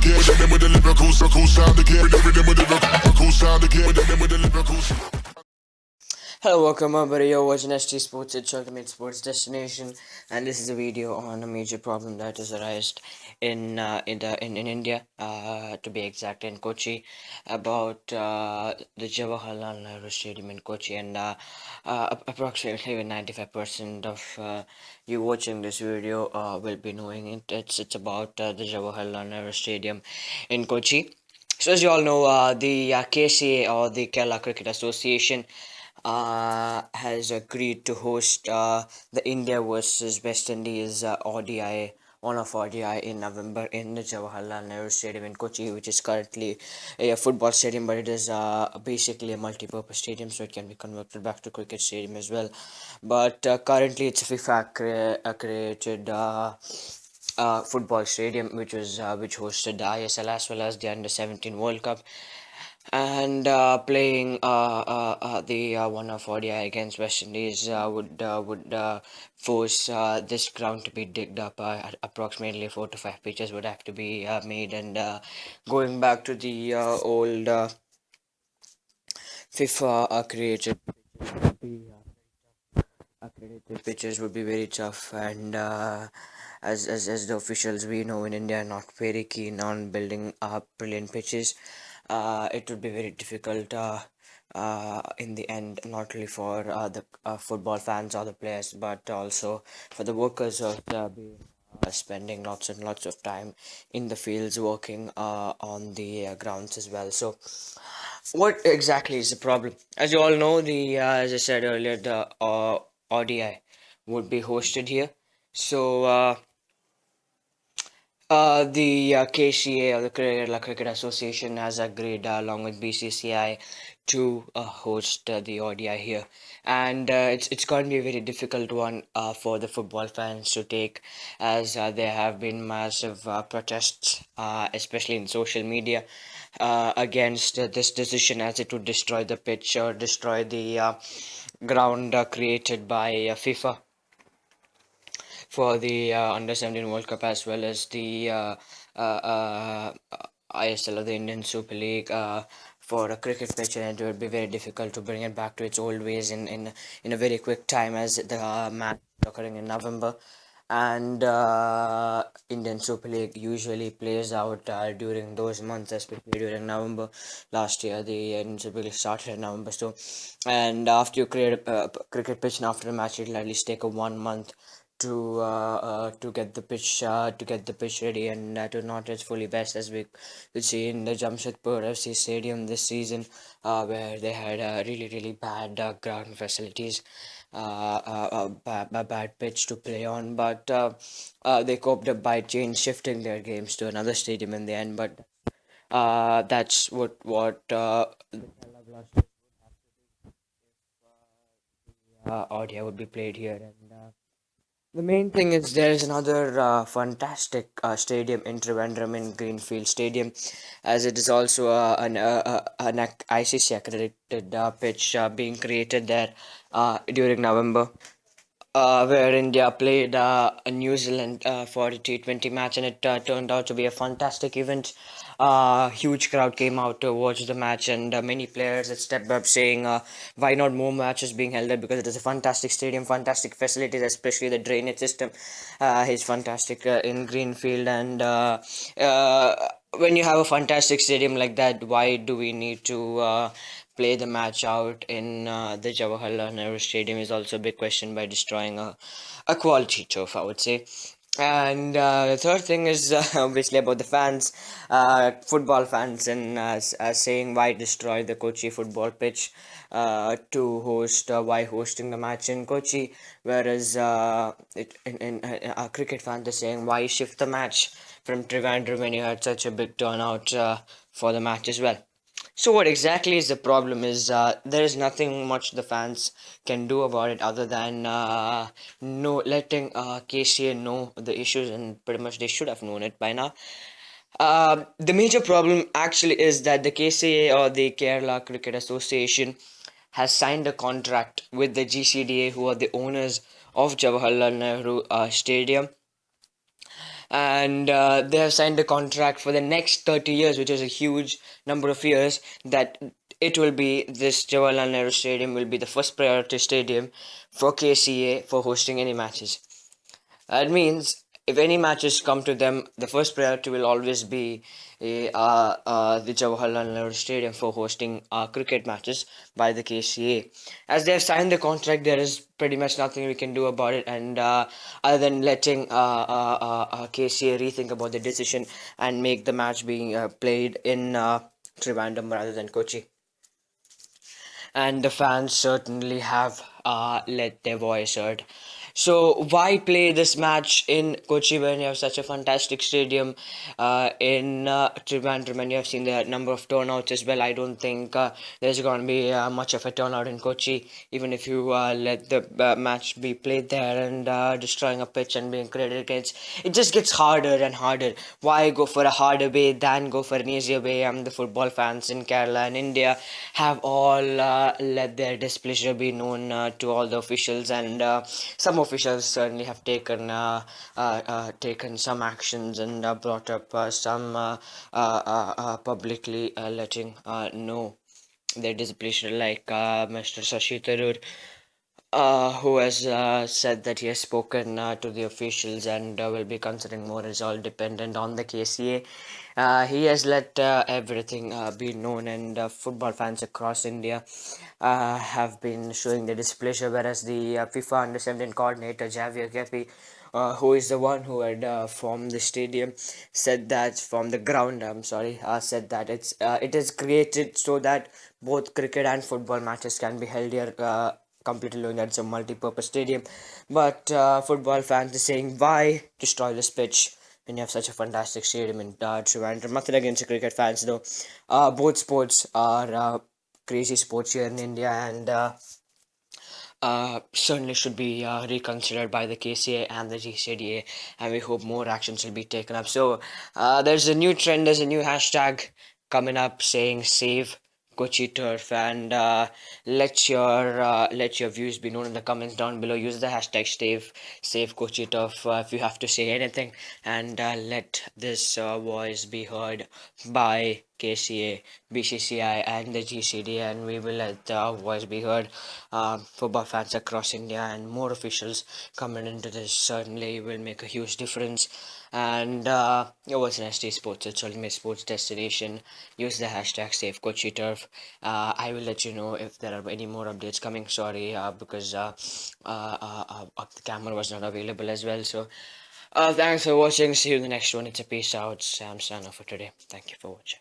again. Them with the lyrical, so cool sound again. Them with the lyrical sound again. Them with the lyrical. Hello, welcome everybody. You're watching ST Sports, its ultimate sports destination, and this is a video on a major problem that has arisen in India, to be exact, in Kochi, about the Jawaharlal Nehru Stadium in Kochi, and approximately 95% of you watching this video will be knowing it. It's about the Jawaharlal Nehru Stadium in Kochi. So as you all know, the KCA, or the Kerala Cricket Association, has agreed to host the India versus West Indies ODI, one-off ODI in November in the Jawaharlal Nehru Stadium in Kochi, which is currently a football stadium, but it is basically a multi-purpose stadium, so it can be converted back to cricket stadium as well. But currently, it's a FIFA created football stadium, which hosted the ISL as well as the Under 17 World Cup, and playing the one of ODI against West Indies would force this ground to be digged up. Approximately 4 to 5 pitches would have to be made, and going back to the old FIFA accredited pitches would be very tough, and as the officials we know in India are not very keen on building up brilliant pitches, it would be very difficult in the end, not only for the football fans or the players, but also for the workers of spending lots and lots of time in the fields working on the grounds as well. So what exactly is the problem? As you all know, the as I said earlier, the ODI would be hosted here. So the KCA, or the Kerala Cricket Association, has agreed along with BCCI to host the ODI here, and it's going to be a very difficult one for the football fans to take, as there have been massive protests, especially in social media, against this decision, as it would destroy the pitch or destroy the ground created by FIFA for the Under 17 World Cup, as well as the ISL, or the Indian Super League, for a cricket pitch, and it would be very difficult to bring it back to its old ways in a very quick time, as the match occurring in November. And Indian Super League usually plays out during those months, especially during November. Last year, the Indian Super League started in November, so, and after you create a cricket pitch and after a match, it'll at least take a 1 month to get the pitch ready, and to not its fully best, as we could see in the Jamshedpur FC stadium this season, where they had really bad ground facilities, bad pitch to play on, but they coped up by shifting their games to another stadium in the end. But that's what the Kerala Blasters audio would be played here, and the main thing is there is another fantastic stadium in Trivandrum, in Greenfield Stadium, as it is also an ICC accredited pitch being created there during November, where India played a New Zealand for a T20 match, and it turned out to be a fantastic event. Huge crowd came out to watch the match, and many players had stepped up saying, why not more matches being held there, because it is a fantastic stadium, fantastic facilities, especially the drainage system is fantastic in Greenfield. And when you have a fantastic stadium like that, why do we need to play the match out in the Jawaharlal Nehru Stadium, is also a big question, by destroying a quality turf, I would say. And the third thing is obviously about the fans, football fans, and saying why destroy the Kochi football pitch to host, why hosting the match in Kochi, whereas cricket fans are saying why shift the match from Trivandrum when you had such a big turnout for the match as well. So what exactly is the problem is there is nothing much the fans can do about it, other than letting KCA know the issues, and pretty much they should have known it by now. The major problem actually is that the KCA, or the Kerala Cricket Association, has signed a contract with the GCDA, who are the owners of Jawaharlal Nehru Stadium, and they have signed a contract for the next 30 years, which is a huge number of years. That it will be this Jawaharlal Nehru Stadium will be the first priority stadium for KCA for hosting any matches. That means if any matches come to them, the first priority will always be the Jawaharlal Nehru Stadium for hosting cricket matches by the KCA. As they have signed the contract, there is pretty much nothing we can do about it, and other than letting KCA rethink about the decision and make the match being played in Trivandrum rather than Kochi. And the fans certainly have let their voice heard. So why play this match in Kochi when you have such a fantastic stadium in Trivandrum, and you have seen the number of turnouts as well? I don't think there's going to be much of a turnout in Kochi, even if you let the match be played there, and destroying a pitch and being created against. It just gets harder and harder. Why go for a harder way than go for an easier way? The football fans in Kerala and India have all let their displeasure be known to all the officials, and some officials certainly have taken some actions and brought up some publicly letting know their displeasure, like Mr. Sashi Tharoor, who has said that he has spoken to the officials and will be considering more. Is all dependent on the KCA. He has let everything be known, and football fans across India have been showing their displeasure, whereas the FIFA Under 17 coordinator Javier Kepi, who is the one who had formed the stadium, said that from the ground. I'm sorry, said that it is created so that both cricket and football matches can be held here. Completely knowing that it's a multi-purpose stadium, but football fans are saying, why destroy this pitch when you have such a fantastic stadium in Trivandrum? Nothing against the cricket fans though. Both sports are crazy sports here in India, and certainly should be reconsidered by the KCA and the GCDA, and we hope more actions will be taken up. So there's a new trend, there's a new hashtag coming up saying save Kochi turf, and let your views be known in the comments down below. Use the hashtag save Kochi turf if you have to say anything, and let this voice be heard by KCA, BCCI, and the GCD, and we will let our voice be heard. Football fans across India and more officials coming into this certainly will make a huge difference. And it was an ST Sports, it's ultimate sports destination. Use the hashtag SaveKochiturf. I will let you know if there are any more updates coming. Sorry, because the camera was not available as well. So thanks for watching. See you in the next one. It's a peace out. Sam Sana for today. Thank you for watching.